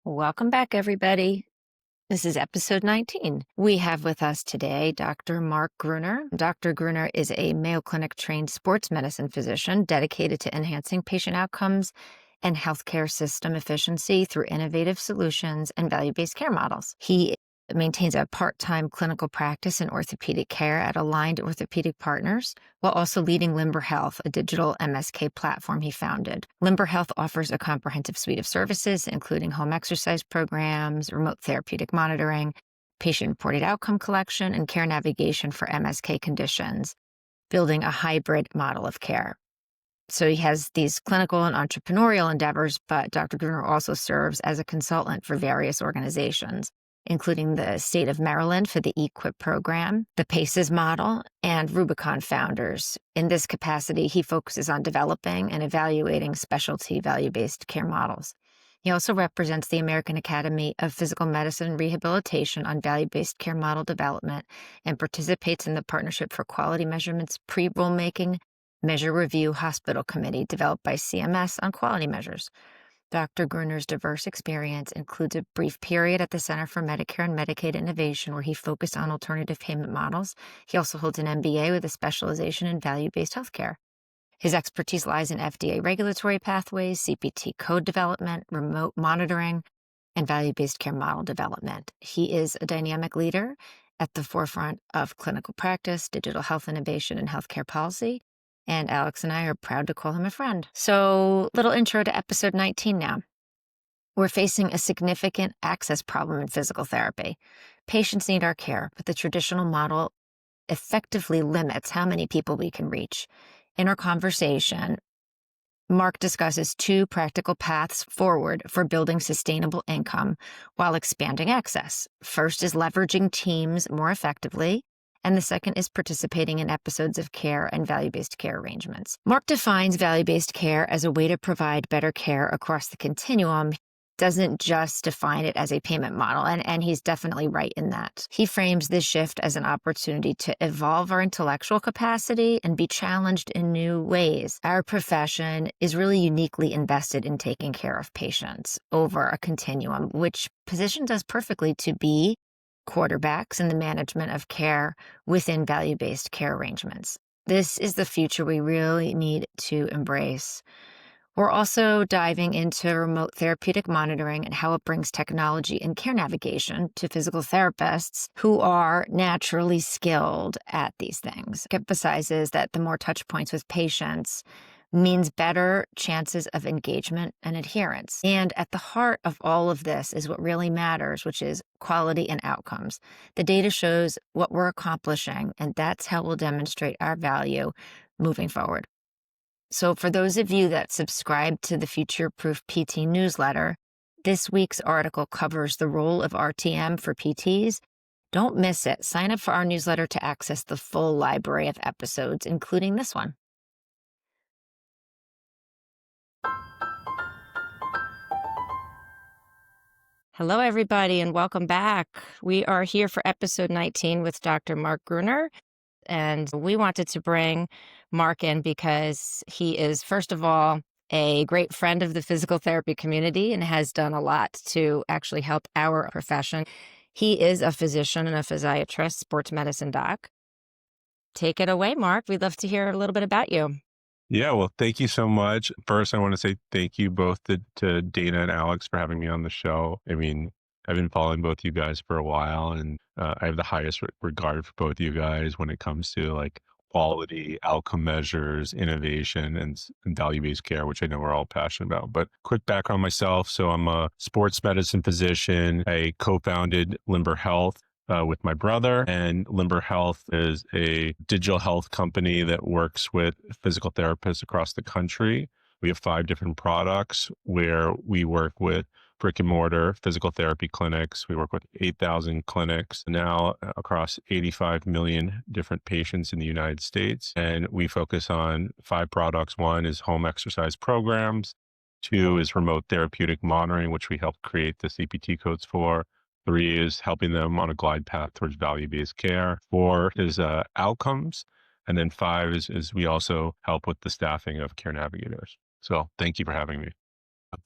Welcome back, everybody. This is episode 19. We have with us today Dr. Marc Gruner. Dr. Gruner is a Mayo Clinic trained sports medicine physician dedicated to enhancing patient outcomes and healthcare system efficiency through innovative solutions and value-based care models. He maintains a part-time clinical practice in orthopedic care at Aligned Orthopedic Partners, while also leading Limber Health, a digital MSK platform he founded. Limber Health offers a comprehensive suite of services, including home exercise programs, remote therapeutic monitoring, patient-reported outcome collection, and care navigation for MSK conditions, building a hybrid model of care. So he has these clinical and entrepreneurial endeavors, but Dr. Gruner also serves as a consultant for various organizations, including the state of Maryland for the EQIP program, the PACES model, and Rubicon Founders. In this capacity, he focuses on developing and evaluating specialty value-based care models. He also represents the American Academy of Physical Medicine and Rehabilitation on value-based care model development and participates in the Partnership for Quality Measurements Pre-Rulemaking Measure Review Hospital Committee developed by CMS on quality measures. Dr. Gruner's diverse experience includes a brief period at the Center for Medicare and Medicaid Innovation where he focused on alternative payment models. He also holds an MBA with a specialization in value-based healthcare. His expertise lies in FDA regulatory pathways, CPT code development, remote monitoring, and value-based care model development. He is a dynamic leader at the forefront of clinical practice, digital health innovation, and healthcare policy. And Alex and I are proud to call him a friend. So, little intro to episode 19 now. We're facing a significant access problem in physical therapy. Patients need our care, but the traditional model effectively limits how many people we can reach. In our conversation, Marc discusses two practical paths forward for building sustainable income while expanding access. First is leveraging teams more effectively, and the second is participating in episodes of care and value-based care arrangements. Marc defines value-based care as a way to provide better care across the continuum. He doesn't just define it as a payment model, and he's definitely right in that. He frames this shift as an opportunity to evolve our intellectual capacity and be challenged in new ways. Our profession is really uniquely invested in taking care of patients over a continuum, which positions us perfectly to be quarterbacks in the management of care within value-based care arrangements. This is the future we really need to embrace. We're also diving into remote therapeutic monitoring and how it brings technology and care navigation to physical therapists who are naturally skilled at these things. It emphasizes that the more touch points with patients means better chances of engagement and adherence. And at the heart of all of this is what really matters, which is quality and outcomes. The data shows what we're accomplishing, and that's how we'll demonstrate our value moving forward. So for those of you that subscribe to the Future Proof PT newsletter, this week's article covers the role of RTM for PTs. Don't miss it. Sign up for our newsletter to access the full library of episodes, including this one. Hello, everybody, and welcome back. We are here for episode 19 with Dr. Marc Gruner, and we wanted to bring Marc in because he is, first of all, a great friend of the physical therapy community and has done a lot to actually help our profession. He is a physician and a physiatrist, sports medicine doc. Take it away, Marc. We'd love to hear a little bit about you. Yeah, well, thank you so much. First, I want to say thank you both to Dana and Alex for having me on the show. I mean, I've been following both you guys for a while, and I have the highest regard for both you guys when it comes to like quality, outcome measures, innovation, and value-based care, which I know we're all passionate about. But quick background on myself. So I'm a sports medicine physician. I co-founded Limber Health with my brother, and Limber Health is a digital health company that works with physical therapists across the country. We have 5 different products where we work with brick and mortar physical therapy clinics. We work with 8,000 clinics now across 85 million different patients in the United States. And we focus on 5 products. One is home exercise programs. 2 is remote therapeutic monitoring, which we helped create the CPT codes for. 3 is helping them on a glide path towards value-based care. 4 is outcomes. And then 5 is we also help with the staffing of care navigators. So thank you for having me.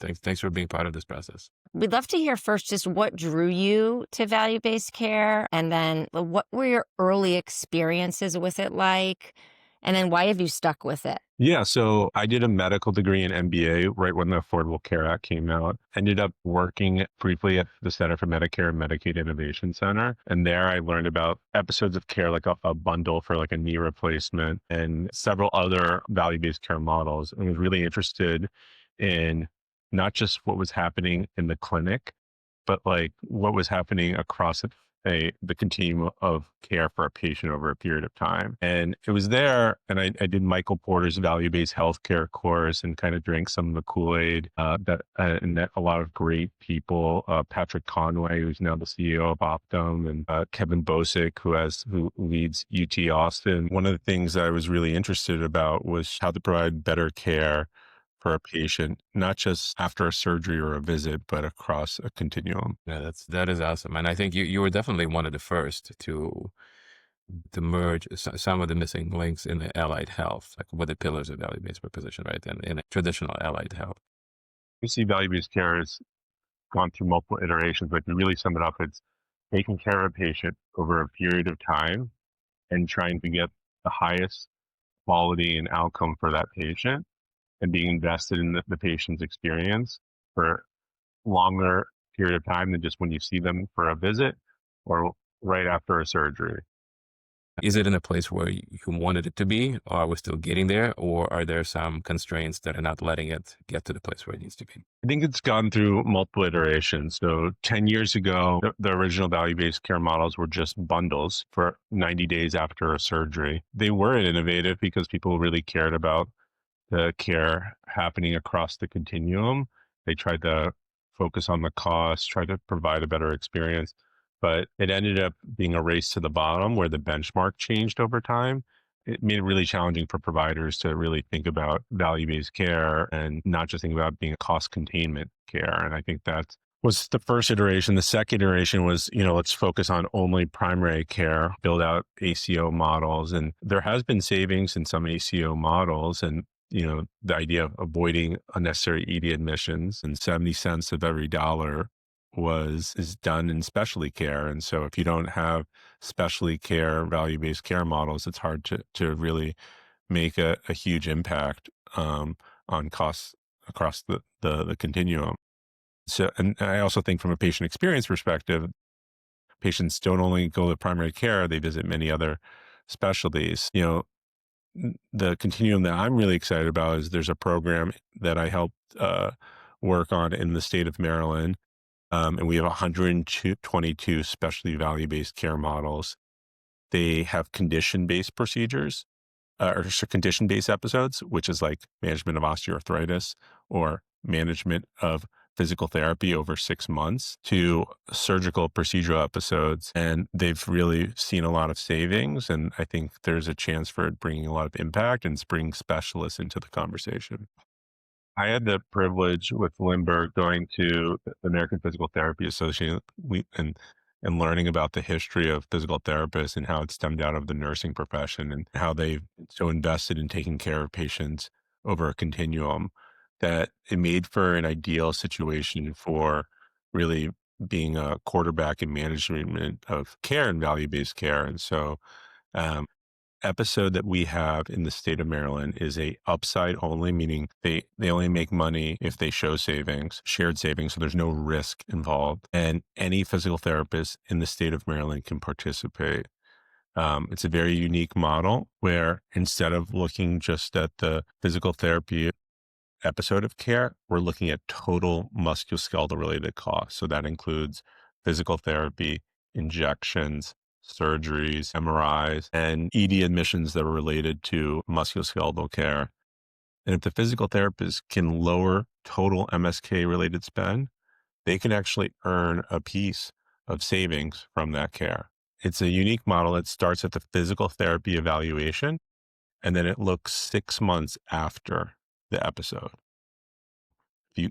Thanks for being part of this process. We'd love to hear first just what drew you to value-based care, and then what were your early experiences with it like, and then why have you stuck with it? Yeah, so I did a medical degree in MBA right when the Affordable Care Act came out. Ended up working briefly at the Center for Medicare and Medicaid Innovation Center. And there I learned about episodes of care, like a bundle for like a knee replacement and several other value-based care models. And was really interested in not just what was happening in the clinic, but like what was happening across the continuum of care for a patient over a period of time. And it was there, and I did Michael Porter's value-based healthcare course and kind of drank some of the Kool-Aid and met a lot of great people. Patrick Conway, who's now the CEO of Optum, and Kevin Bosick, who leads UT Austin. One of the things that I was really interested about was how to provide better care for a patient, not just after a surgery or a visit, but across a continuum. Yeah, that is awesome, and I think you were definitely one of the first to merge some of the missing links in the allied health, like what the pillars of value-based proposition, right? And in traditional allied health. We see value-based care has gone through multiple iterations, but to really sum it up, it's taking care of a patient over a period of time and trying to get the highest quality and outcome for that patient and being invested in the patient's experience for longer period of time than just when you see them for a visit or right after a surgery. Is it in a place where you wanted it to be, or are we still getting there, or are there some constraints that are not letting it get to the place where it needs to be? I think it's gone through multiple iterations. So 10 years ago, the original value-based care models were just bundles for 90 days after a surgery. They were innovative because people really cared about the care happening across the continuum. They tried to focus on the cost, try to provide a better experience, but it ended up being a race to the bottom where the benchmark changed over time. It made it really challenging for providers to really think about value-based care and not just think about being a cost containment care. And I think that was the first iteration. The second iteration was, let's focus on only primary care, build out ACO models. And there has been savings in some ACO models, and the idea of avoiding unnecessary ED admissions, and 70 cents of every dollar is done in specialty care. And so if you don't have specialty care, value-based care models, it's hard to really make a huge impact on costs across the continuum. So, and I also think from a patient experience perspective, patients don't only go to primary care, they visit many other specialties. The continuum that I'm really excited about is there's a program that I helped work on in the state of Maryland. And we have 122 specialty value-based care models. They have condition-based procedures or condition-based episodes, which is like management of osteoarthritis or management of physical therapy over 6 months, to surgical procedural episodes. And they've really seen a lot of savings. And I think there's a chance for it bringing a lot of impact and bringing specialists into the conversation. I had the privilege with Lindbergh going to the American Physical Therapy Association and learning about the history of physical therapists and how it stemmed out of the nursing profession and how they've so invested in taking care of patients over a continuum that it made for an ideal situation for really being a quarterback in management of care and value-based care. And so, episode that we have in the state of Maryland is a upside only, meaning they only make money if they show savings, shared savings. So there's no risk involved, and any physical therapist in the state of Maryland can participate. It's a very unique model where instead of looking just at the physical therapy episode of care, we're looking at total musculoskeletal related costs. So that includes physical therapy, injections, surgeries, MRIs, and ED admissions that are related to musculoskeletal care. And if the physical therapist can lower total MSK related spend, they can actually earn a piece of savings from that care. It's a unique model that starts at the physical therapy evaluation, and then it looks 6 months after the episode.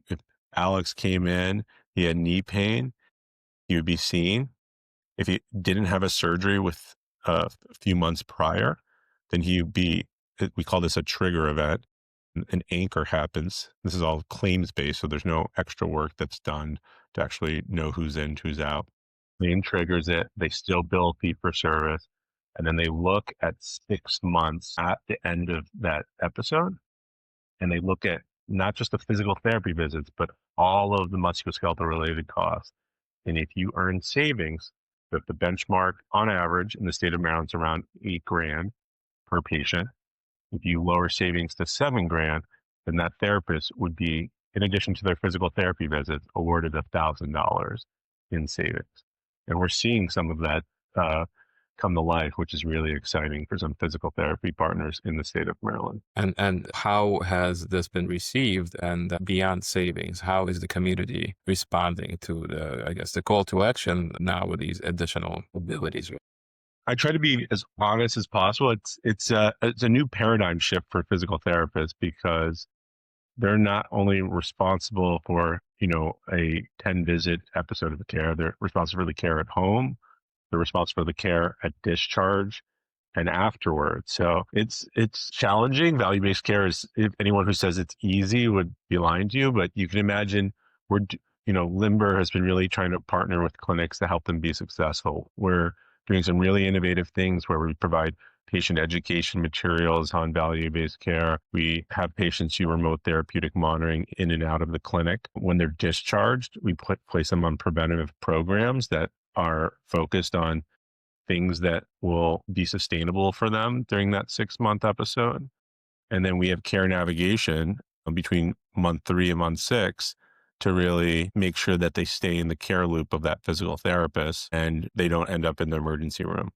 if Alex came in, he had knee pain, he would be seen. If he didn't have a surgery with a few months prior, then he would be, we call this a trigger event. An anchor happens. This is all claims based, so there's no extra work that's done to actually know who's in, who's out. Claim triggers it. They still bill fee for service. And then they look at 6 months at the end of that episode. And they look at not just the physical therapy visits, but all of the musculoskeletal related costs. And if you earn savings, so if the benchmark on average in the state of Maryland is around $8,000 per patient, if you lower savings to $7,000, then that therapist would be, in addition to their physical therapy visits, awarded $1,000 in savings. And we're seeing some of that come to life, which is really exciting for some physical therapy partners in the state of Maryland. And how has this been received? And beyond savings, how is the community responding to the call to action now with these additional abilities? I try to be as honest as possible. It's a new paradigm shift for physical therapists because they're not only responsible for, a 10 visit episode of the care, they're responsible for the care at home. They're responsible for the care at discharge and afterwards. So it's challenging. Value-based care is, if anyone who says it's easy would be lying to you, but you can imagine Limber has been really trying to partner with clinics to help them be successful. We're doing some really innovative things where we provide patient education materials on value-based care. We have patients do remote therapeutic monitoring in and out of the clinic. When they're discharged, we place them on preventative programs that are focused on things that will be sustainable for them during that 6-month episode. And then we have care navigation between month 3 and month 6 to really make sure that they stay in the care loop of that physical therapist and they don't end up in the emergency room.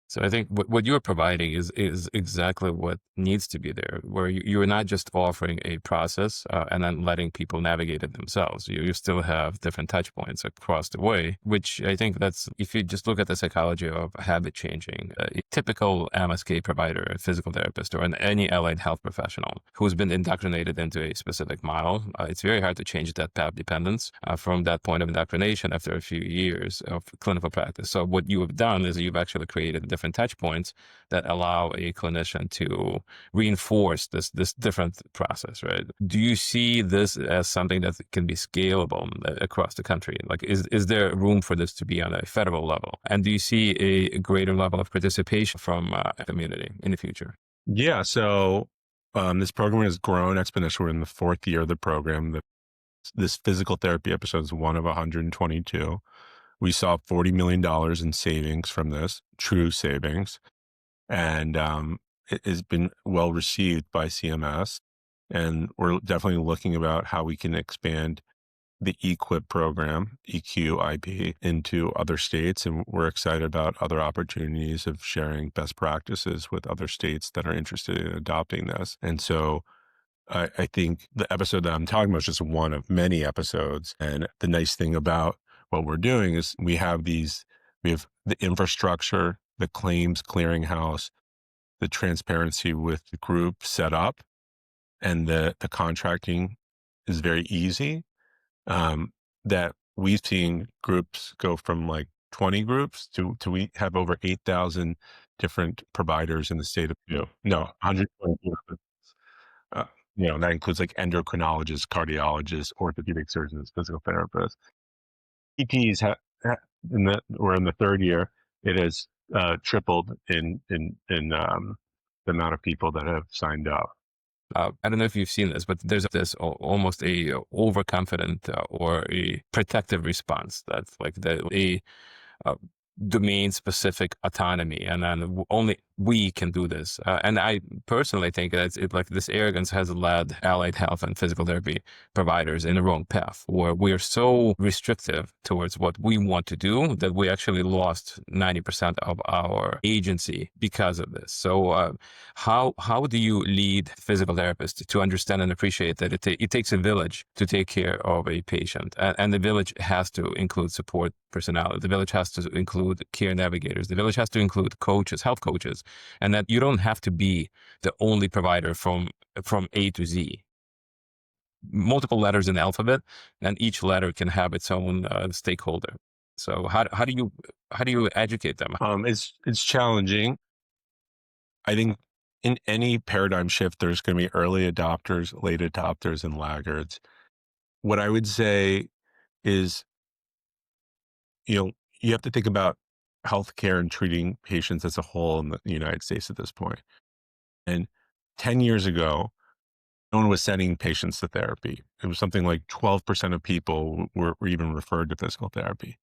So I think what you're providing is exactly what needs to be there, where you're not just offering a process and then letting people navigate it themselves. You still have different touch points across the way, which I think that's, if you just look at the psychology of habit changing, a typical MSK provider, a physical therapist, or any allied health professional who's been indoctrinated into a specific model, it's very hard to change that path dependence from that point of indoctrination after a few years of clinical practice. So what you have done is you've actually created different touch points that allow a clinician to reinforce this different process, right? Do you see this as something that can be scalable across the country? Like, is there room for this to be on a federal level? And do you see a greater level of participation from the community in the future? Yeah, so this program has grown exponentially. We're in the 4th year of the program. This physical therapy episode is one of 122. We saw $40 million in savings from this, true savings. And it has been well received by CMS. And we're definitely looking about how we can expand the EQIP program, EQIP, into other states. And we're excited about other opportunities of sharing best practices with other states that are interested in adopting this. And so I think the episode that I'm talking about is just one of many episodes. And the nice thing about what we're doing is we have the infrastructure, the claims clearinghouse, the transparency with the group set up, and the contracting is very easy. That we've seen groups go from like 20 groups to we have over 8,000 different providers in the state of 120 groups. That includes like endocrinologists, cardiologists, orthopedic surgeons, physical therapists. EPs we're in the 3rd year. It has tripled in the amount of people that have signed up. I don't know if you've seen this, but there's this almost a overconfident or a protective response that's like a domain-specific autonomy, and then only we can do this. And I personally think that like this arrogance has led allied health and physical therapy providers in the wrong path, where we are so restrictive towards what we want to do that we actually lost 90% of our agency because of this. So how do you lead physical therapists to understand and appreciate that it takes a village to take care of a patient, and the village has to include support personnel, the village has to include care navigators, the village has to include coaches, health coaches, and that you don't have to be the only provider from A to Z. multiple letters in the alphabet, and each letter can have its own stakeholder. So how do you educate them? It's challenging. I think in any paradigm shift, there's going to be early adopters, late adopters, and laggards. What I would say is, you have to think about healthcare and treating patients as a whole in the United States at this point. And 10 years ago, no one was sending patients to therapy. It was something like 12% of people were even referred to physical therapy.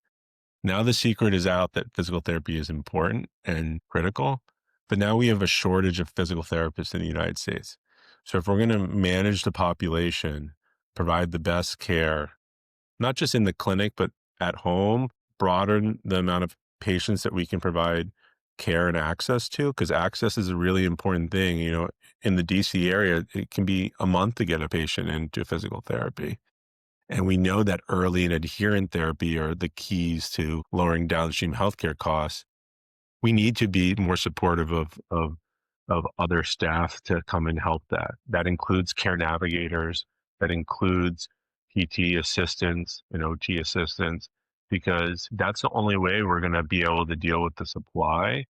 Now the secret is out that physical therapy is important and critical, but now we have a shortage of physical therapists in the United States. So if we're going to manage the population, provide the best care, not just in the clinic, but at home, broaden the amount of patients that we can provide care and access to, because access is a really important thing. In the DC area, it can be a month to get a patient into physical therapy. And we know that early and adherent therapy are the keys to lowering downstream healthcare costs. We need to be more supportive of other staff to come and help that. That includes care navigators, that includes PT assistants and OT assistants, because that's the only way we're going to be able to deal with the supply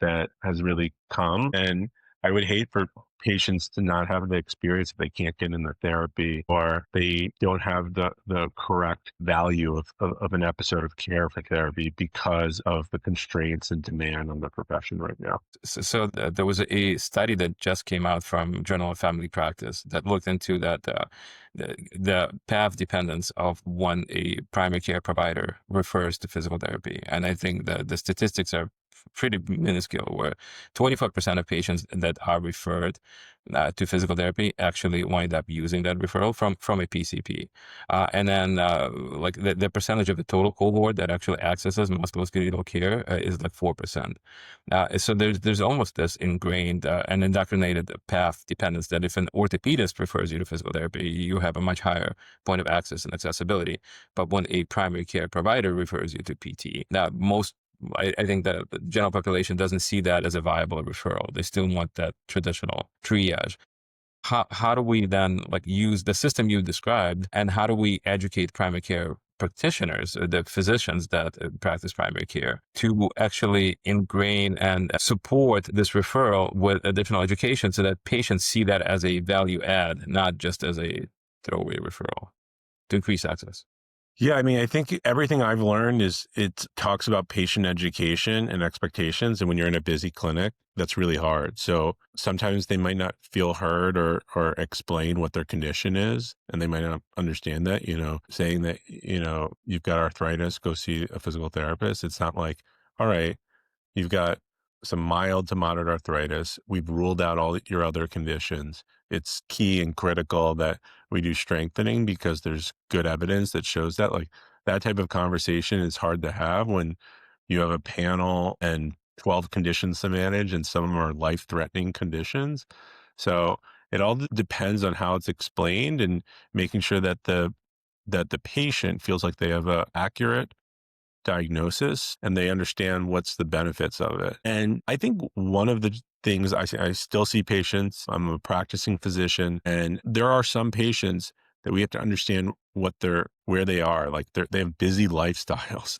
that has really come. And I would hate for patients to not have the experience if they can't get in the therapy, or they don't have the correct value of an episode of care for therapy because of the constraints and demand on the profession right now. So there was a study that just came out from Journal of Family Practice that looked into that the path dependence of when a primary care provider refers to physical therapy. And I think the statistics are pretty minuscule, where 25% of patients that are referred to physical therapy actually wind up using that referral from a PCP. And then like the percentage of the total cohort that actually accesses musculoskeletal care is like 4%. So there's almost this ingrained and indoctrinated path dependence that if an orthopedist refers you to physical therapy, you have a much higher point of access and accessibility. But when a primary care provider refers you to PT, now I think that the general population doesn't see that as a viable referral. They still want that traditional triage. How do we then use the system you described, and how do we educate primary care practitioners, the physicians that practice primary care, to actually ingrain and support this referral with additional education so that patients see that as a value add, not just as a throwaway referral, to increase access? Yeah, I mean, I think everything I've learned is it talks about patient education and expectations. And when you're in a busy clinic, that's really hard. So sometimes they might not feel heard or explain what their condition is. And they might not understand that, saying that, you've got arthritis, go see a physical therapist. It's not like, all right, you've got some mild to moderate arthritis. We've ruled out all your other conditions. It's key and critical that we do strengthening because there's good evidence that shows that. Like, that type of conversation is hard to have when you have a panel and 12 conditions to manage, and some of them are life-threatening conditions. So it all depends on how it's explained, and making sure that the patient feels like they have a accurate diagnosis and they understand what's the benefits of it. And I think one of the things I still see patients, I'm a practicing physician, and there are some patients that we have to understand where they are. Like, they have busy lifestyles.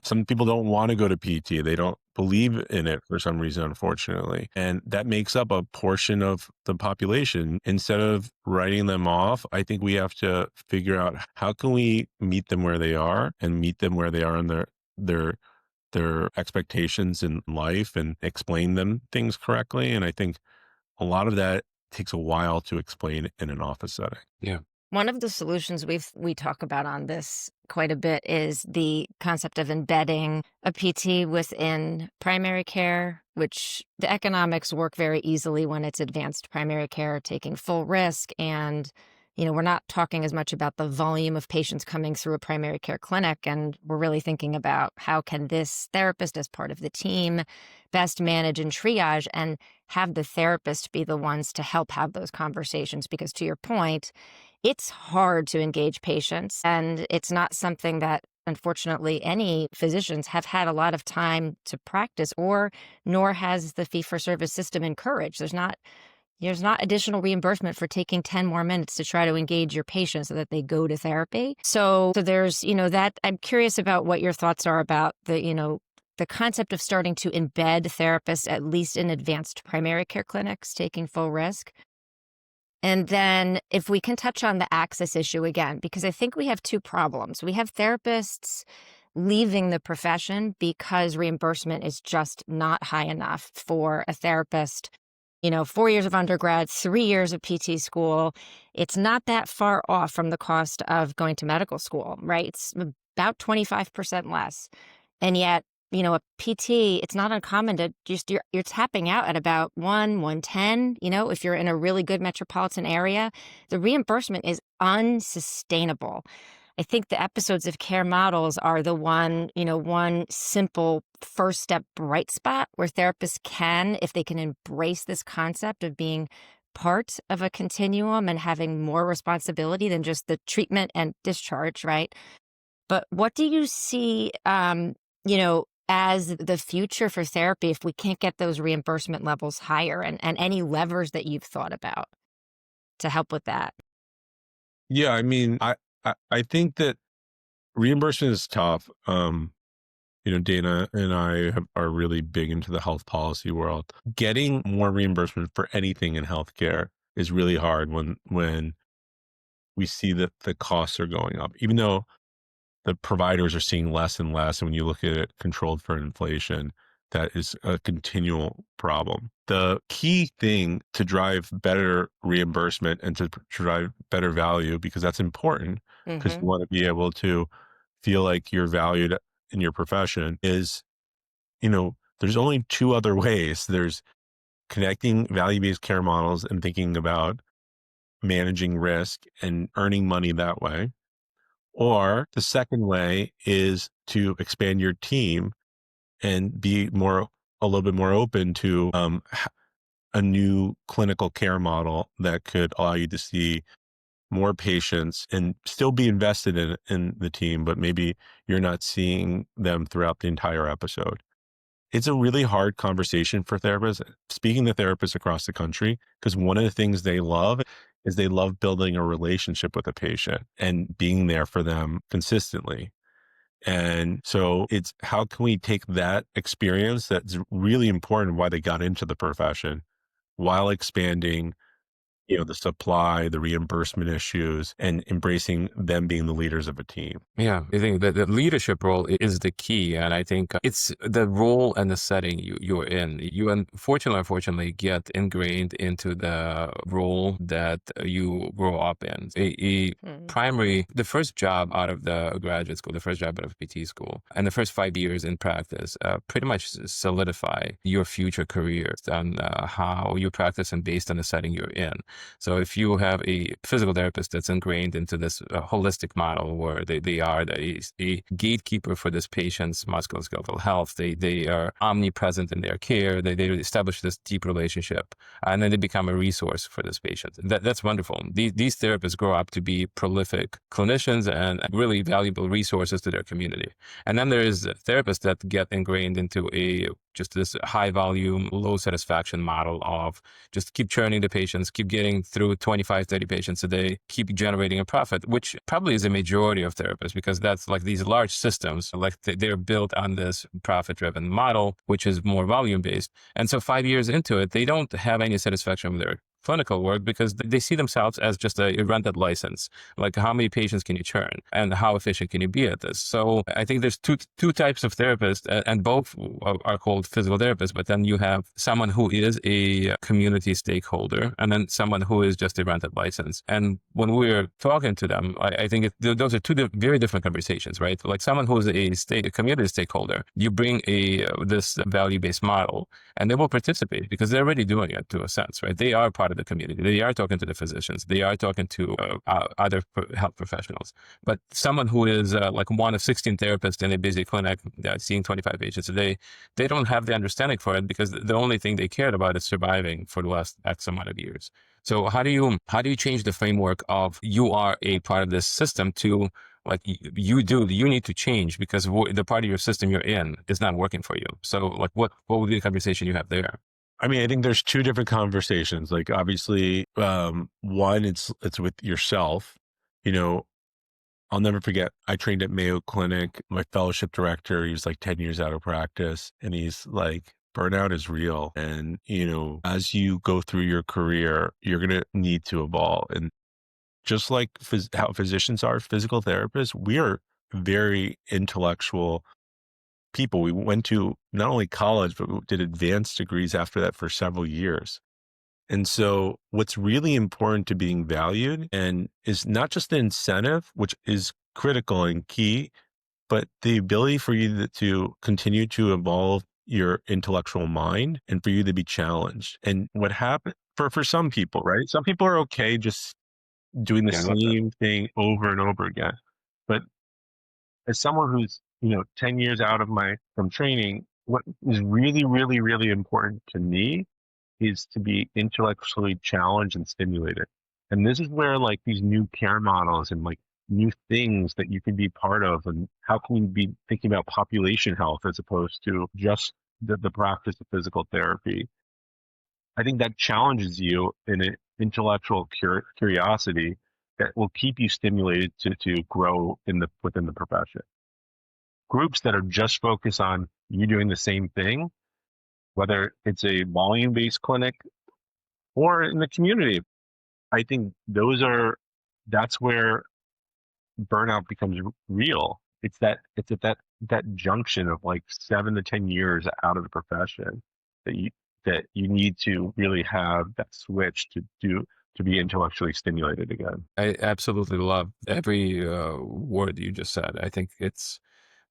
Some people don't want to go to PT. They don't believe in it for some reason, unfortunately. And that makes up a portion of the population. Instead of writing them off, I think we have to figure out how can we meet them where they are, and meet them where they are in their expectations in life, and explain them things correctly. And I think a lot of that takes a while to explain in an office setting. Yeah. One of the solutions we talk about on this quite a bit is the concept of embedding a PT within primary care, which the economics work very easily when it's advanced primary care, taking full risk. And, we're not talking as much about the volume of patients coming through a primary care clinic. And we're really thinking about how can this therapist, as part of the team, best manage and triage, and have the therapist be the ones to help have those conversations. Because, to your point, it's hard to engage patients, and it's not something that, unfortunately, any physicians have had a lot of time to practice, nor has the fee-for-service system encouraged. There's not There's not additional reimbursement for taking 10 more minutes to try to engage your patient so that they go to therapy. So there's, that I'm curious about what your thoughts are about the concept of starting to embed therapists, at least in advanced primary care clinics, taking full risk. And then if we can touch on the access issue again, because I think we have two problems. We have therapists leaving the profession because reimbursement is just not high enough for a therapist. 4 years of undergrad, 3 years of PT school. It's not that far off from the cost of going to medical school, right? It's about 25% less. And yet, a PT, it's not uncommon to just, you're tapping out at about 110, if you're in a really good metropolitan area. The reimbursement is unsustainable. I think the episodes of care models are the one simple first step bright spot where therapists can, if they can embrace this concept of being part of a continuum and having more responsibility than just the treatment and discharge, right? But what do you see, as the future for therapy if we can't get those reimbursement levels higher, and any levers that you've thought about to help with that? Yeah, I mean, I think that reimbursement is tough. Dana and are really big into the health policy world. Getting more reimbursement for anything in healthcare is really hard when we see that the costs are going up, even though the providers are seeing less and less. And when you look at it controlled for inflation, that is a continual problem. The key thing to drive better reimbursement and to drive better value, because that's important, because you want to be able to feel like you're valued in your profession, is, there's only two other ways. There's connecting value-based care models and thinking about managing risk and earning money that way. Or the second way is to expand your team and be a little bit more open to a new clinical care model that could allow you to see more patients and still be invested in the team, but maybe you're not seeing them throughout the entire episode. It's a really hard conversation for therapists, speaking to therapists across the country, because one of the things they love is they love building a relationship with a patient and being there for them consistently. And so it's how can we take that experience that's really important, why they got into the profession, while expanding the supply, the reimbursement issues, and embracing them being the leaders of a team. Yeah, I think that the leadership role is the key. And I think it's the role and the setting you're in. You unfortunately get ingrained into the role that you grow up in. The first job out of the graduate school, the first job out of PT school, and the first 5 years in practice pretty much solidify your future career on how you practice and based on the setting you're in. So if you have a physical therapist that's ingrained into this holistic model where they are a gatekeeper for this patient's musculoskeletal health, they are omnipresent in their care, they establish this deep relationship, and then they become a resource for this patient. That's wonderful. These therapists grow up to be prolific clinicians and really valuable resources to their community. And then there's therapists that get ingrained into just this high volume, low satisfaction model of just keep churning the patients, keep getting through 25, 30 patients a day, keep generating a profit, which probably is a majority of therapists, because that's like these large systems, like they're built on this profit-driven model, which is more volume-based. And so 5 years into it, they don't have any satisfaction with their clinical work because they see themselves as just a rented license. Like, how many patients can you churn and how efficient can you be at this? So I think there's two types of therapists, and both are called physical therapists, but then you have someone who is a community stakeholder and then someone who is just a rented license. And when we're talking to them, I think those are two very different conversations, right? Like someone who is a community stakeholder, you bring this value-based model and they will participate because they're already doing it to a sense, right? They are part of the community. They are talking to the physicians. They are talking to other health professionals. But someone who is like one of 16 therapists in a busy clinic seeing 25 patients a day, they don't have the understanding for it because the only thing they cared about is surviving for the last X amount of years. So how do you change the framework of you are a part of this system to like you need to change because the part of your system you're in is not working for you. So like what would be the conversation you have there? I mean, I think there's two different conversations. Like obviously, one, it's with yourself. You know, I'll never forget. I trained at Mayo Clinic. My fellowship director, he was like 10 years out of practice, and he's like, burnout is real. And as you go through your career, you're gonna need to evolve. And just like how physicians are, physical therapists, we are very intellectual people. We went to not only college, but we did advanced degrees after that for several years. And so what's really important to being valued and is not just the incentive, which is critical and key, but the ability for you to continue to evolve your intellectual mind and for you to be challenged. And what happened for some people, right? Some people are okay just doing the Yeah, I love that. same thing over and over again. But as someone who's 10 years out of from training, what is really, really, really important to me is to be intellectually challenged and stimulated. And this is where like these new care models and like new things that you can be part of, and how can we be thinking about population health as opposed to just the practice of physical therapy. I think that challenges you in an intellectual curiosity that will keep you stimulated to grow within the profession. Groups that are just focused on you doing the same thing, whether it's a volume-based clinic or in the community, I think that's where burnout becomes real. It's at that junction of like 7 to 10 years out of the profession that you need to really have that switch to be intellectually stimulated again. I absolutely love every word you just said. I think it's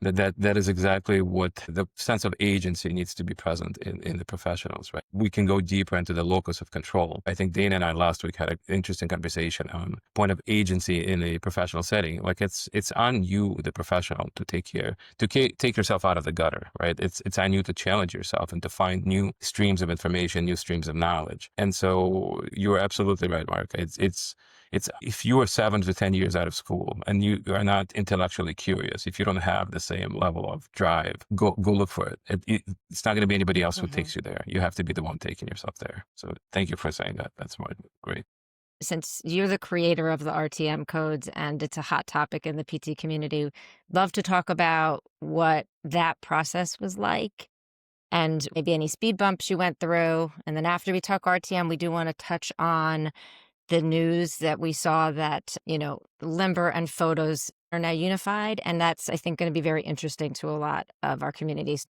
that is exactly what the sense of agency needs to be present in the professionals, right? We can go deeper into the locus of control. I think Dana and I last week had an interesting conversation on point of agency in a professional setting. Like it's on you, the professional, to take yourself out of the gutter, right? It's on you to challenge yourself and to find new streams of information, new streams of knowledge. And so you're absolutely right, Mark. It's if you are 7 to 10 years out of school and you are not intellectually curious, if you don't have the same level of drive, go look for it. It's not going to be anybody else who takes you there. You have to be the one taking yourself there. So thank you for saying that. That's great. Since you're the creator of the RTM codes and it's a hot topic in the PT community, love to talk about what that process was like and maybe any speed bumps you went through. And then after we talk RTM, we do want to touch on the news that we saw that, Limber and photos are now unified. And that's, I think, going to be very interesting to a lot of our communities.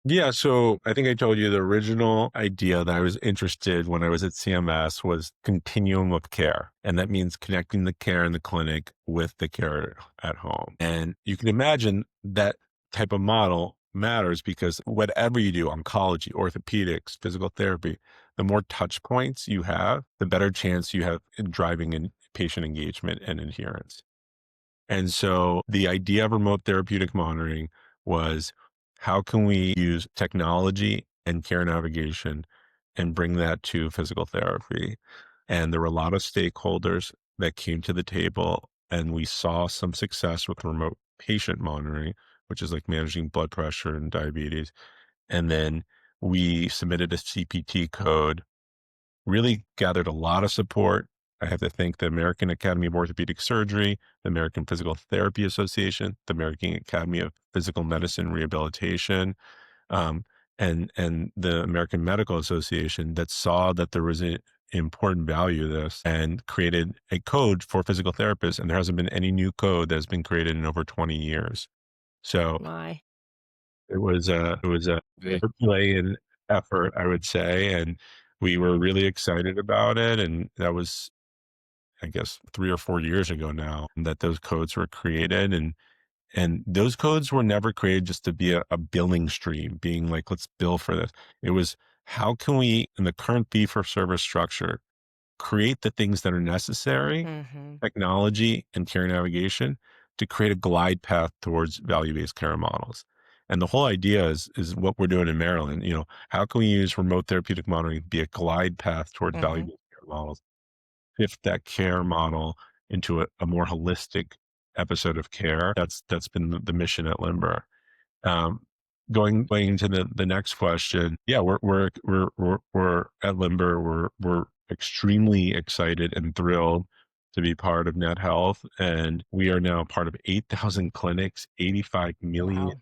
Yeah, so I think I told you the original idea that I was interested when I was at CMS was continuum of care. And that means connecting the care in the clinic with the care at home. And you can imagine that type of model matters because whatever you do, oncology, orthopedics, physical therapy, the more touch points you have, the better chance you have in driving in patient engagement and adherence. And so the idea of remote therapeutic monitoring was, how can we use technology and care navigation and bring that to physical therapy? And there were a lot of stakeholders that came to the table, and we saw some success with remote patient monitoring, which is like managing blood pressure and diabetes. And then we submitted a CPT code, really gathered a lot of support. I have to thank the American Academy of Orthopedic Surgery, the American Physical Therapy Association, the American Academy of Physical Medicine Rehabilitation, um, and the American Medical Association, that saw that there was an important value to this and created a code for physical therapists. And there hasn't been any new code that has been created in over 20 years. So Why? it was a Yeah. Herculean effort, I would say, and we were really excited about it. And that was, I guess, 3 or 4 years ago now that those codes were created. And those codes were never created just to be a billing stream, being like, let's bill for this. It was, how can we, in the current fee for service structure, create the things that are necessary, Mm-hmm. technology and care navigation, to create a glide path towards value-based care models. And the whole idea is what we're doing in Maryland. How can we use remote therapeutic monitoring to be a glide path towards Mm-hmm. value-based care models, shift that care model into a more holistic episode of care. That's been the mission at Limber. Um, going into the next question, yeah, we're at Limber. We're extremely excited and thrilled to be part of Net Health, and we are now part of 8,000 clinics, 85 million Wow.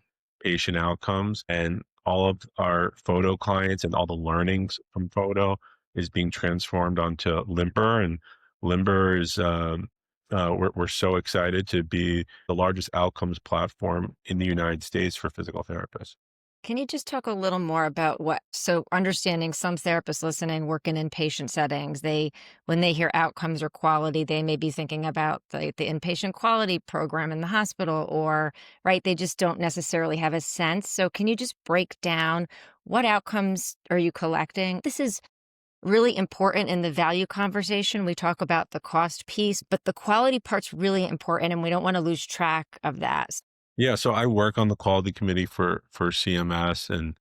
patient outcomes, and all of our photo clients and all the learnings from photo is being transformed onto Limber, and Limber is we're so excited to be the largest outcomes platform in the United States for physical therapists. Can you just talk a little more about so understanding some therapists listening, working in patient settings, when they hear outcomes or quality, they may be thinking about the inpatient quality program in the hospital or, right, they just don't necessarily have a sense. So can you just break down what outcomes are you collecting? This is really important in the value conversation. We talk about the cost piece, but the quality part's really important and we don't want to lose track of that. Yeah, so I work on the quality committee for CMS, and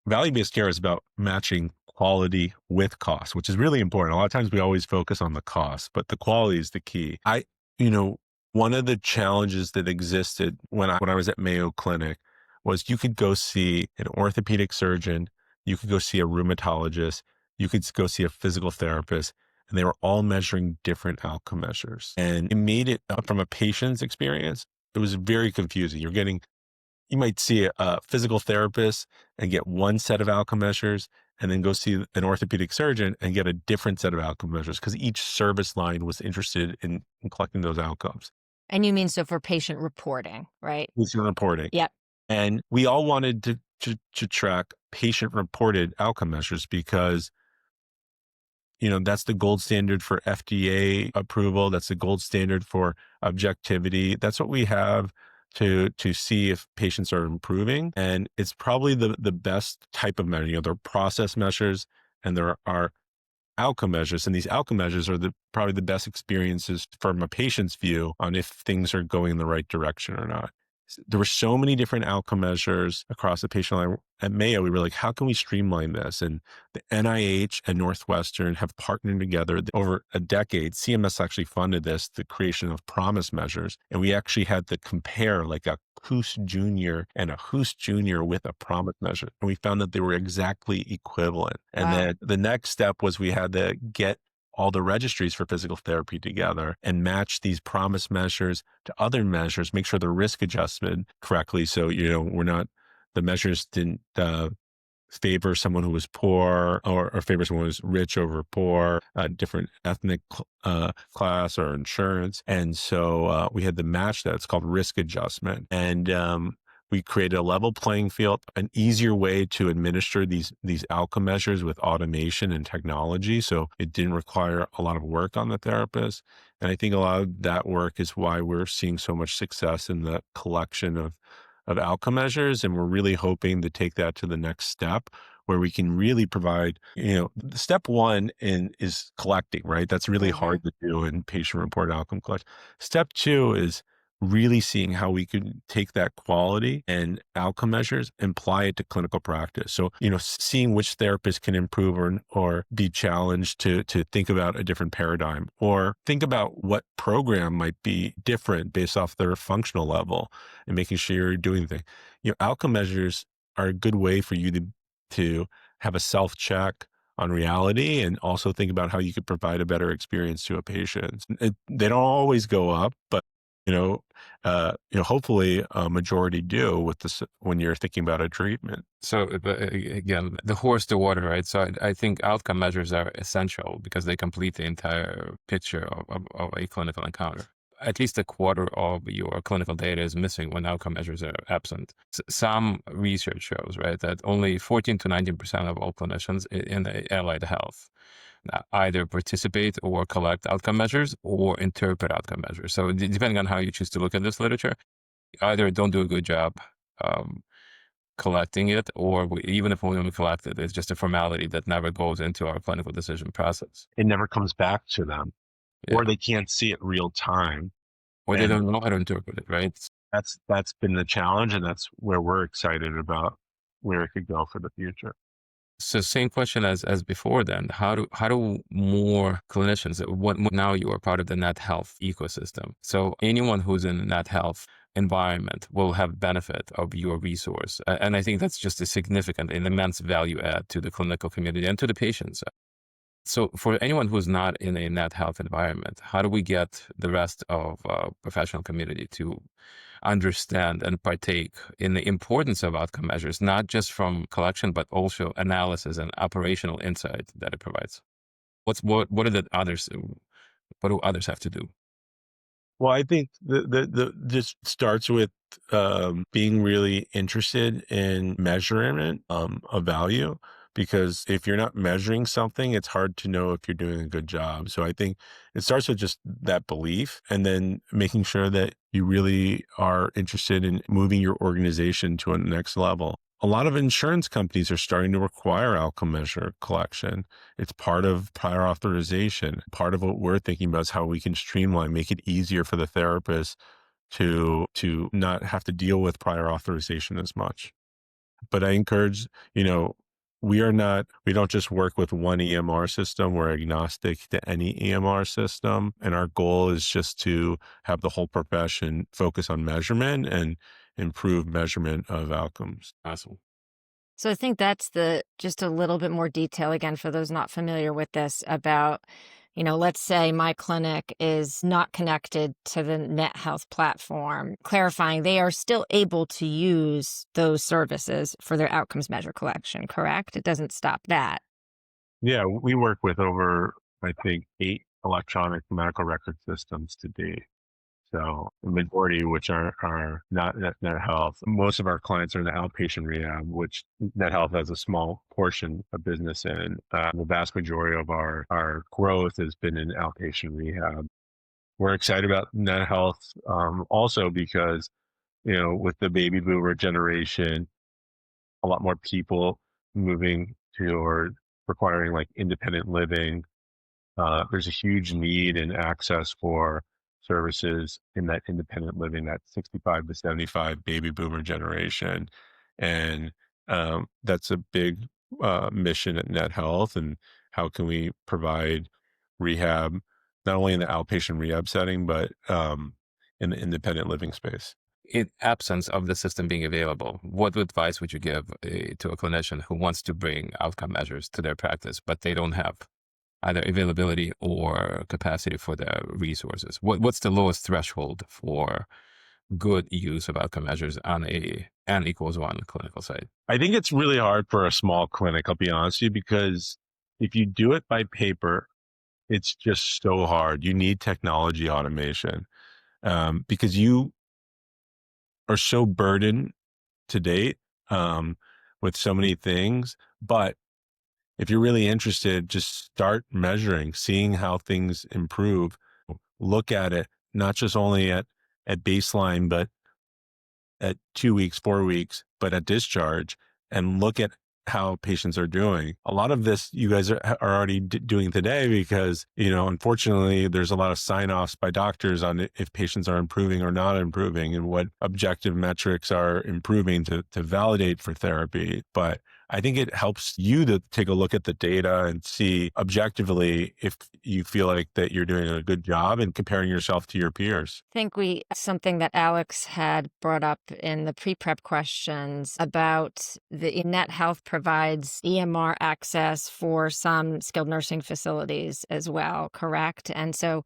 value-based care is about matching quality with cost, which is really important. A lot of times we always focus on the cost, but the quality is the key. You know, one of the challenges that existed when I was at Mayo Clinic was you could go see an orthopedic surgeon, you could go see a rheumatologist, you could go see a physical therapist, and they were all measuring different outcome measures. And it made it from a patient's experience, it was very confusing. You might see a physical therapist and get one set of outcome measures, and then go see an orthopedic surgeon and get a different set of outcome measures because each service line was interested in collecting those outcomes. And you mean so for patient reporting, right? Patient reporting. Yep. And we all wanted to track patient reported outcome measures because that's the gold standard for FDA approval. That's the gold standard for objectivity. That's what we have to see if patients are improving. And it's probably the best type of measure. There are process measures and there are outcome measures. And these outcome measures are probably the best experiences from a patient's view on if things are going in the right direction or not. There were so many different outcome measures across the patient line. At Mayo, we were like, how can we streamline this? And the NIH and Northwestern have partnered together over a decade. CMS actually funded this, the creation of promise measures. And we actually had to compare like a HOOS Junior and a HOOS Junior with a promise measure. And we found that they were exactly equivalent. And Wow. then the next step was we had to get all the registries for physical therapy together and match these promise measures to other measures, make sure they're risk adjusted correctly. So, the measures didn't favor someone who was poor or favor someone who was rich over poor, different ethnic class or insurance. And so we had to match that. It's called risk adjustment. And we created a level playing field, an easier way to administer these outcome measures with automation and technology. So it didn't require a lot of work on the therapist. And I think a lot of that work is why we're seeing so much success in the collection of outcome measures. And we're really hoping to take that to the next step where we can really provide, step one is collecting, right? That's really hard to do in patient reported outcome collection. Step two is really seeing how we could take that quality and outcome measures and apply it to clinical practice. So, seeing which therapists can improve or be challenged to think about a different paradigm or think about what program might be different based off their functional level and making sure you're doing the thing. Outcome measures are a good way for you to have a self-check on reality and also think about how you could provide a better experience to a patient. They don't always go up, but hopefully a majority do with this when you're thinking about a treatment. So again, the horse to water, right? So I think outcome measures are essential because they complete the entire picture of a clinical encounter. At least a quarter of your clinical data is missing when outcome measures are absent. Some research shows, right, that only 14 to 19% of all clinicians in the allied health either participate or collect outcome measures or interpret outcome measures. So depending on how you choose to look at this literature, either don't do a good job collecting it, or even if we only collect it, it's just a formality that never goes into our clinical decision process. It never comes back to them, Yeah. or they can't see it real time. Or they don't know how to interpret it, right? That's been the challenge, and that's where we're excited about where it could go for the future. So same question as before then, how do more clinicians, now you are part of the Net Health ecosystem. So anyone who's in Net Health environment will have benefit of your resource. And I think that's just a significant and immense value add to the clinical community and to the patients. So for anyone who's not in a net health environment, how do we get the rest of professional community to understand and partake in the importance of outcome measures, not just from collection, but also analysis and operational insight that it provides? What are the others? What do others have to do? Well, I think the just starts with being really interested in measurement of value, because if you're not measuring something, it's hard to know if you're doing a good job. So I think it starts with just that belief, and then making sure that you really are interested in moving your organization to a next level. A lot of insurance companies are starting to require outcome measure collection. It's part of prior authorization. Part of what we're thinking about is how we can streamline, make it easier for the therapist to not have to deal with prior authorization as much. But I encourage, you know, we don't just work with one EMR system. We're agnostic to any EMR system. And our goal is just to have the whole profession focus on measurement and improve measurement of outcomes. Awesome. So I think that's just a little bit more detail again for those not familiar with this about, let's say my clinic is not connected to the Net Health platform, clarifying they are still able to use those services for their outcomes measure collection, correct? It doesn't stop that. Yeah, we work with over, I think, 8 electronic medical record systems to date. So the majority, which are not net health. Most of our clients are in the outpatient rehab, which net health has a small portion of business in. The vast majority of our growth has been in outpatient rehab. We're excited about net health also because, with the baby boomer generation, a lot more people moving to or requiring like independent living. There's a huge need and access for services in that independent living, that 65 to 75 baby boomer generation. And that's a big mission at Net Health. And how can we provide rehab, not only in the outpatient rehab setting, but in the independent living space? In absence of the system being available, what advice would you give to a clinician who wants to bring outcome measures to their practice, but they don't have either availability or capacity for the resources? What's the lowest threshold for good use of outcome measures on a N equals 1 clinical site? I think it's really hard for a small clinic, I'll be honest with you, because if you do it by paper, it's just so hard. You need technology automation because you are so burdened to date with so many things. But if you're really interested, just start measuring, seeing how things improve. Look at it, not just only at baseline, but at 2 weeks, 4 weeks, but at discharge, and look at how patients are doing. A lot of this you guys are already doing today because, unfortunately, there's a lot of sign-offs by doctors on if patients are improving or not improving and what objective metrics are improving to validate for therapy. But I think it helps you to take a look at the data and see objectively if you feel like that you're doing a good job and comparing yourself to your peers. I think something that Alex had brought up in the pre-prep questions about the Net Health provides EMR access for some skilled nursing facilities as well, correct? And so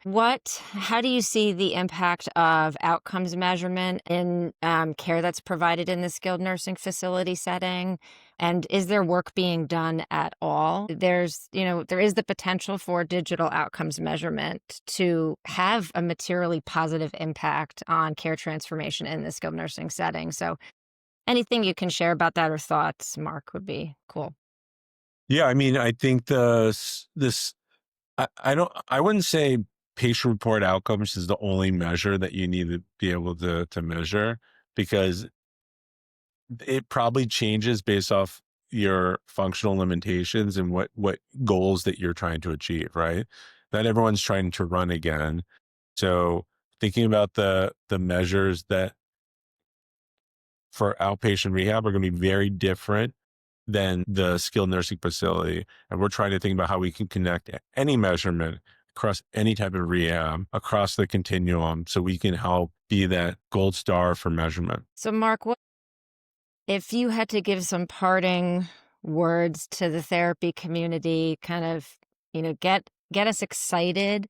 how do you see the impact of outcomes measurement in care that's provided in the skilled nursing facility setting? And is there work being done at all? There is the potential for digital outcomes measurement to have a materially positive impact on care transformation in the skilled nursing setting. So anything you can share about that or thoughts, Mark, would be cool. Yeah, I mean, I think I wouldn't say patient report outcomes is the only measure that you need to be able to measure, because it probably changes based off your functional limitations and what goals that you're trying to achieve, right? Not everyone's trying to run again. So thinking about the measures that for outpatient rehab are going to be very different than the skilled nursing facility. And we're trying to think about how we can connect any measurement across any type of rehab, across the continuum, so we can help be that gold star for measurement. So, Mark, if you had to give some parting words to the therapy community, kind of, get us excited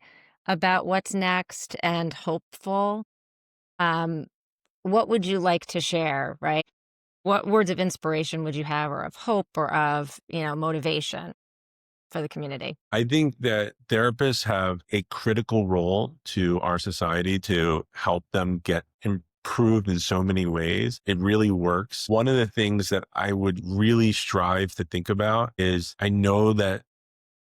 about what's next and hopeful, um, what would you like to share, right? What words of inspiration would you have, or of hope, or of, motivation for the community? I think that therapists have a critical role to our society to help them get improved in so many ways. It really works. One of the things that I would really strive to think about is, I know that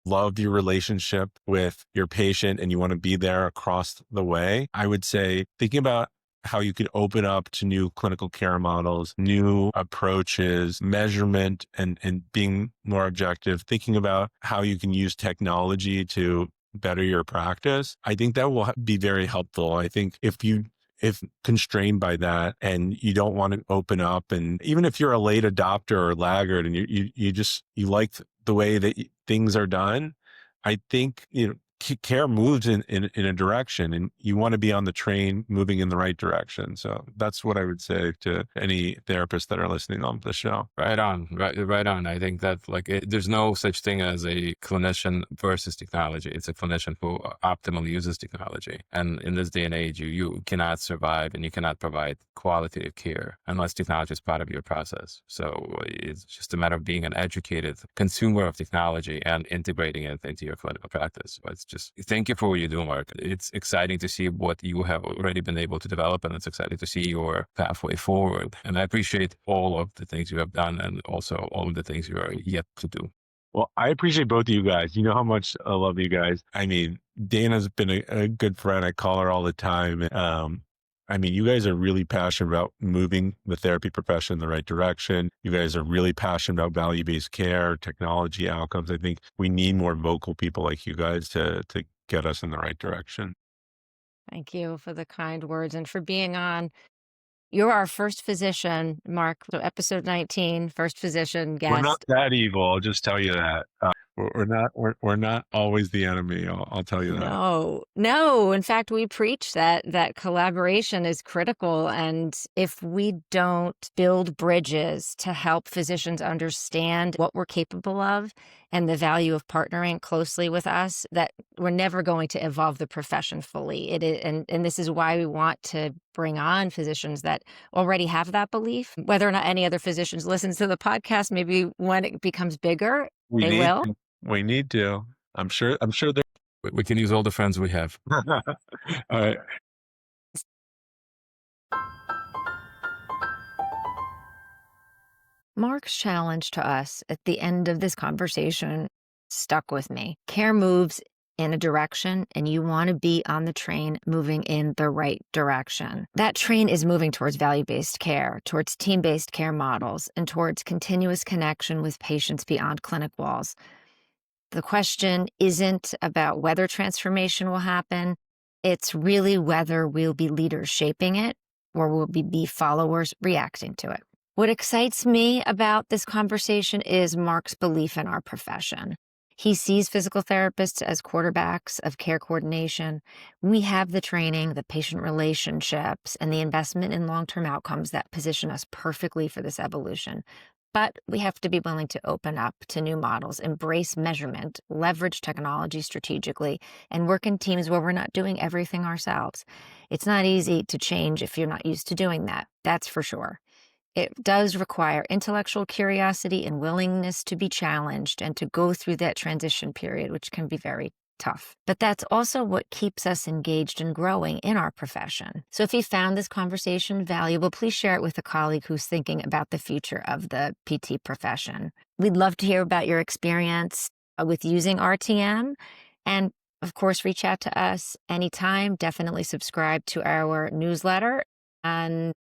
love your relationship with your patient and you want to be there across the way. I would say thinking about how you could open up to new clinical care models, new approaches, measurement, and being more objective, thinking about how you can use technology to better your practice. I think that will be very helpful. I think if constrained by that and you don't want to open up, and even if you're a late adopter or laggard and you like the way that things are done, I think, care moves in a direction, and you want to be on the train moving in the right direction. So that's what I would say to any therapists that are listening on the show. Right on, right on. I think that there's no such thing as a clinician versus technology. It's a clinician who optimally uses technology. And in this day and age, you cannot survive and you cannot provide quality of care unless technology is part of your process. So it's just a matter of being an educated consumer of technology and integrating it into your clinical practice. So it's just thank you for what you do, Mark. It's exciting to see what you have already been able to develop, and it's exciting to see your pathway forward. And I appreciate all of the things you have done and also all of the things you are yet to do. Well, I appreciate both of you guys. You know how much I love you guys. I mean, Dana's been a good friend. I call her all the time. You guys are really passionate about moving the therapy profession in the right direction. You guys are really passionate about value-based care, technology outcomes. I think we need more vocal people like you guys to get us in the right direction. Thank you for the kind words and for being on. You're our first physician, Mark. So episode 19, first physician guest. We're not that evil. I'll just tell you that. We're not always the enemy. I'll tell you that. No. In fact, we preach that collaboration is critical. And if we don't build bridges to help physicians understand what we're capable of and the value of partnering closely with us, that we're never going to evolve the profession fully. And this is why we want to bring on physicians that already have that belief. Whether or not any other physicians listen to the podcast, maybe when it becomes bigger, they will. We need to. I'm sure We can use all the friends we have. All right. Mark's challenge to us at the end of this conversation stuck with me. Care moves in a direction, and you want to be on the train moving in the right direction. That train is moving towards value-based care, towards team-based care models, and towards continuous connection with patients beyond clinic walls. The question isn't about whether transformation will happen. It's really whether we'll be leaders shaping it, or will we be followers reacting to it. What excites me about this conversation is Mark's belief in our profession. He sees physical therapists as quarterbacks of care coordination. We have the training, the patient relationships, and the investment in long-term outcomes that position us perfectly for this evolution. But we have to be willing to open up to new models, embrace measurement, leverage technology strategically, and work in teams where we're not doing everything ourselves. It's not easy to change if you're not used to doing that. That's for sure. It does require intellectual curiosity and willingness to be challenged and to go through that transition period, which can be very tough. But that's also what keeps us engaged and growing in our profession. So if you found this conversation valuable, please share it with a colleague who's thinking about the future of the PT profession. We'd love to hear about your experience with using RTM. And of course, reach out to us anytime. Definitely subscribe to our newsletter. And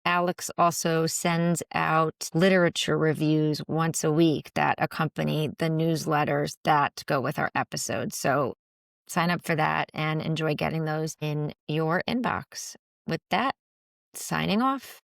Alex also sends out literature reviews once a week that accompany the newsletters that go with our episodes. So sign up for that and enjoy getting those in your inbox. With that, signing off.